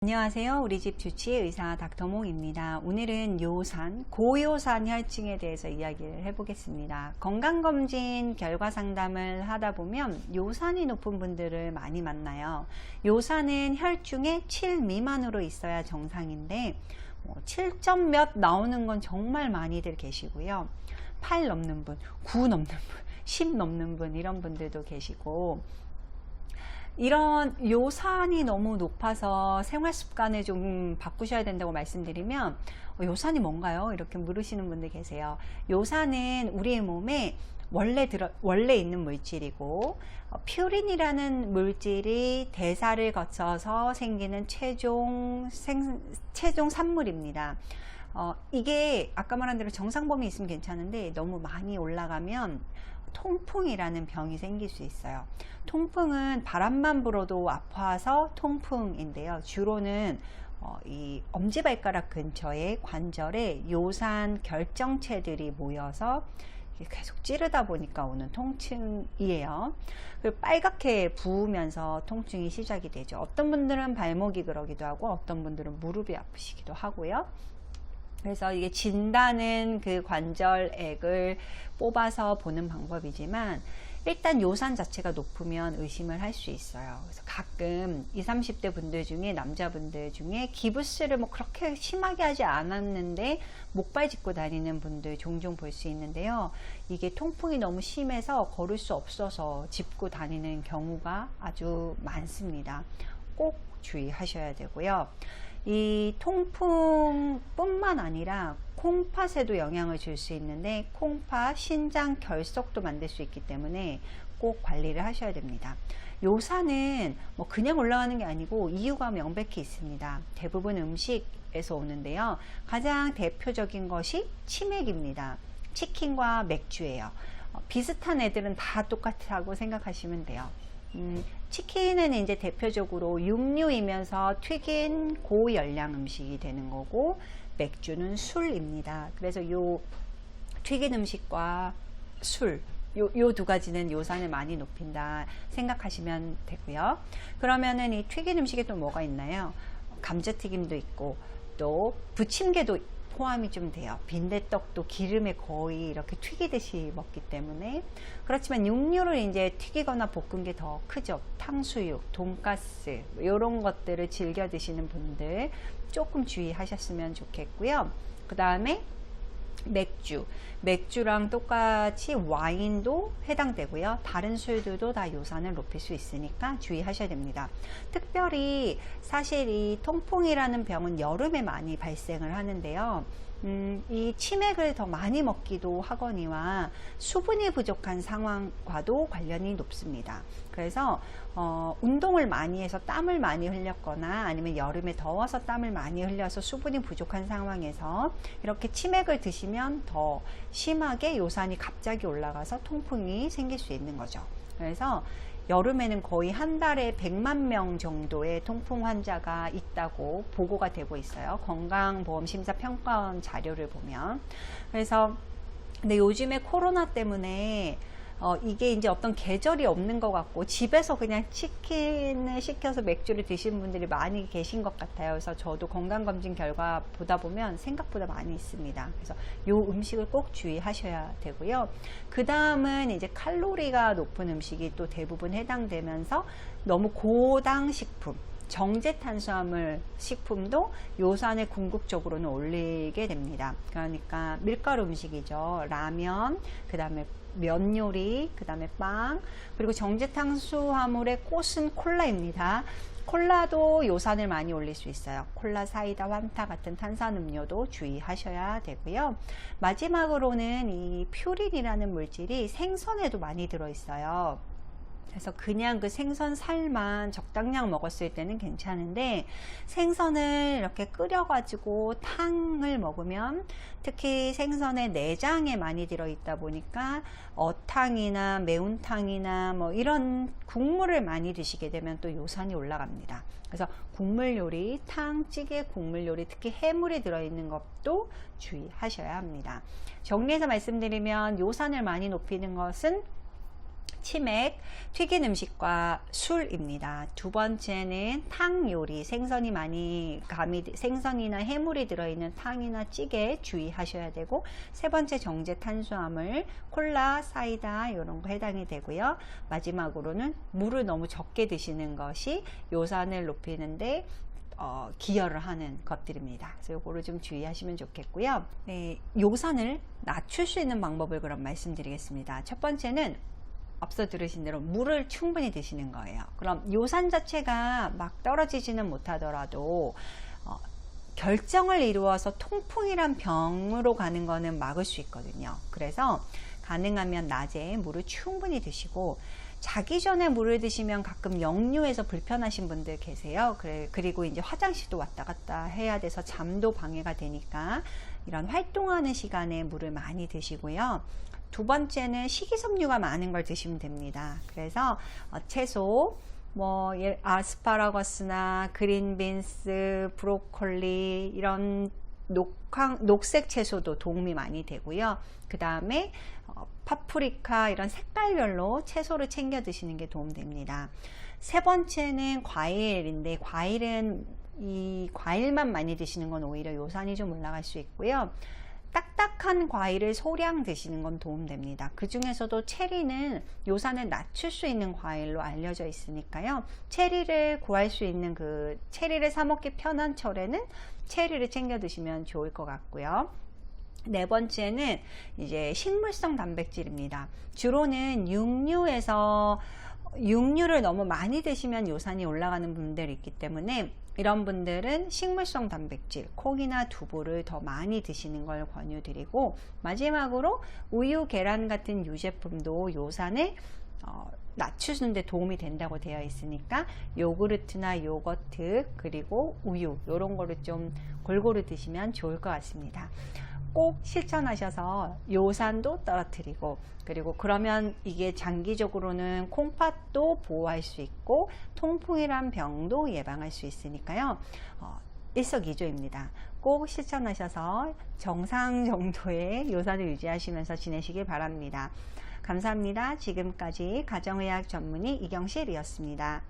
안녕하세요. 우리 집 주치의 의사 닥터몽입니다. 오늘은 요산, 고요산 혈증에 대해서 이야기를 해보겠습니다. 건강검진 결과 상담을 하다 보면 요산이 높은 분들을 많이 만나요. 요산은 혈중에 7 미만으로 있어야 정상인데 7점 몇 나오는 건 정말 많이들 계시고요. 8 넘는 분, 9 넘는 분, 10 넘는 분 이런 분들도 계시고, 이런 요산이 너무 높아서 생활 습관을 좀 바꾸셔야 된다고 말씀드리면 요산이 뭔가요? 이렇게 물으시는 분들 계세요. 요산은 우리의 몸에 원래 있는 물질이고, 퓨린이라는 물질이 대사를 거쳐서 생기는 최종 산물입니다. 이게 아까 말한 대로 정상 범위 있으면 괜찮은데 너무 많이 올라가면 통풍이라는 병이 생길 수 있어요. 통풍은 바람만 불어도 아파서 통풍인데요. 주로는 이 엄지발가락 근처에 관절에 요산 결정체들이 모여서 계속 찌르다 보니까 오는 통증이에요. 그리고 빨갛게 부으면서 통증이 시작이 되죠. 어떤 분들은 발목이 그러기도 하고 어떤 분들은 무릎이 아프시기도 하고요. 그래서 이게 진단은 그 관절액을 뽑아서 보는 방법이지만, 일단 요산 자체가 높으면 의심을 할 수 있어요. 그래서 가끔 20, 30대 분들 중에, 남자분들 중에 기부스를 그렇게 심하게 하지 않았는데 목발 짚고 다니는 분들 종종 볼 수 있는데요. 이게 통풍이 너무 심해서 걸을 수 없어서 짚고 다니는 경우가 아주 많습니다. 꼭 주의하셔야 되고요. 이 통풍뿐만 아니라 콩팥에도 영향을 줄 수 있는데, 콩팥, 신장 결석도 만들 수 있기 때문에 꼭 관리를 하셔야 됩니다. 요산은 그냥 올라가는 게 아니고 이유가 명백히 있습니다. 대부분 음식에서 오는데요. 가장 대표적인 것이 치맥입니다. 치킨과 맥주예요. 비슷한 애들은 다 똑같다고 생각하시면 돼요. 치킨은 이제 대표적으로 육류이면서 튀긴 고열량 음식이 되는 거고, 맥주는 술입니다. 그래서 요 튀긴 음식과 술, 요 두 가지는 요산을 많이 높인다 생각하시면 되고요. 그러면은 이 튀긴 음식에 또 뭐가 있나요? 감자튀김도 있고, 또 부침개도 포함이 좀 돼요. 빈대떡도 기름에 거의 이렇게 튀기듯이 먹기 때문에. 그렇지만 육류를 이제 튀기거나 볶은 게 더 크죠. 탕수육, 돈가스 이런 것들을 즐겨 드시는 분들 조금 주의하셨으면 좋겠고요. 그 다음에 맥주랑 똑같이 와인도 해당되고요. 다른 술들도 다 요산을 높일 수 있으니까 주의하셔야 됩니다. 특별히 사실 이 통풍이라는 병은 여름에 많이 발생을 하는데요. 이 치맥을 더 많이 먹기도 하거니와 수분이 부족한 상황과도 관련이 높습니다. 그래서 운동을 많이 해서 땀을 많이 흘렸거나, 아니면 여름에 더워서 땀을 많이 흘려서 수분이 부족한 상황에서 이렇게 치맥을 드시면 더 심하게 요산이 갑자기 올라가서 통풍이 생길 수 있는 거죠. 그래서 여름에는 거의 한 달에 100만 명 정도의 통풍 환자가 있다고 보고가 되고 있어요. 건강보험심사평가원 자료를 보면. 그래서 근데 요즘에 코로나 때문에 이게 이제 어떤 계절이 없는 것 같고, 집에서 그냥 치킨을 시켜서 맥주를 드시는 분들이 많이 계신 것 같아요. 그래서 저도 건강검진 결과 보다 보면 생각보다 많이 있습니다. 그래서 요 음식을 꼭 주의하셔야 되고요. 그 다음은 이제 칼로리가 높은 음식이 또 대부분 해당되면서, 너무 고당 식품, 정제 탄수화물 식품도 요산을 궁극적으로는 올리게 됩니다. 그러니까 밀가루 음식이죠. 라면, 그 다음에 면 요리, 그 다음에 빵, 그리고 정제 탄수화물의 꽃은 콜라입니다. 콜라도 요산을 많이 올릴 수 있어요. 콜라, 사이다, 환타 같은 탄산음료도 주의하셔야 되고요. 마지막으로는 이 퓨린이라는 물질이 생선에도 많이 들어있어요. 그래서 그냥 그 생선 살만 적당량 먹었을 때는 괜찮은데, 생선을 이렇게 끓여가지고 탕을 먹으면, 특히 생선의 내장에 많이 들어있다 보니까 어탕이나 매운탕이나 이런 국물을 많이 드시게 되면 또 요산이 올라갑니다. 그래서 국물 요리, 탕, 찌개, 국물 요리, 특히 해물이 들어있는 것도 주의하셔야 합니다. 정리해서 말씀드리면, 요산을 많이 높이는 것은 치맥, 튀긴 음식과 술입니다. 두 번째는 탕 요리, 생선이나 해물이 들어있는 탕이나 찌개 주의하셔야 되고, 세 번째 정제 탄수화물, 콜라, 사이다 이런 거 해당이 되고요. 마지막으로는 물을 너무 적게 드시는 것이 요산을 높이는데 기여를 하는 것들입니다. 그래서 요거를 좀 주의하시면 좋겠고요. 네, 요산을 낮출 수 있는 방법을 그럼 말씀드리겠습니다. 첫 번째는 앞서 들으신 대로 물을 충분히 드시는 거예요. 그럼 요산 자체가 막 떨어지지는 못하더라도 결정을 이루어서 통풍이란 병으로 가는 거는 막을 수 있거든요. 그래서 가능하면 낮에 물을 충분히 드시고, 자기 전에 물을 드시면 가끔 역류해서 불편하신 분들 계세요. 그리고 이제 화장실도 왔다 갔다 해야 돼서 잠도 방해가 되니까 이런 활동하는 시간에 물을 많이 드시고요. 두 번째는 식이섬유가 많은 걸 드시면 됩니다. 그래서 채소, 아스파라거스나 그린빈스, 브로콜리 이런 녹색 채소도 도움이 많이 되고요. 그 다음에 파프리카 이런 색깔별로 채소를 챙겨 드시는 게 도움됩니다. 세 번째는 과일인데, 과일만 많이 드시는 건 오히려 요산이 좀 올라갈 수 있고요. 딱딱한 과일을 소량 드시는 건 도움됩니다. 그 중에서도 체리는 요산을 낮출 수 있는 과일로 알려져 있으니까요. 체리를 구할 수 있는 체리를 사 먹기 편한 철에는 체리를 챙겨 드시면 좋을 것 같고요. 네 번째는 이제 식물성 단백질입니다. 주로는 육류를 너무 많이 드시면 요산이 올라가는 분들이 있기 때문에, 이런 분들은 식물성 단백질, 콩이나 두부를 더 많이 드시는 걸 권유드리고, 마지막으로 우유, 계란 같은 유제품도 요산을 낮추는 데 도움이 된다고 되어 있으니까 요구르트나 요거트 그리고 우유 이런 거를 좀 골고루 드시면 좋을 것 같습니다. 꼭 실천하셔서 요산도 떨어뜨리고, 그리고 그러면 이게 장기적으로는 콩팥도 보호할 수 있고 통풍이란 병도 예방할 수 있으니까요. 일석이조입니다. 꼭 실천하셔서 정상 정도의 요산을 유지하시면서 지내시길 바랍니다. 감사합니다. 지금까지 가정의학 전문의 이경실이었습니다.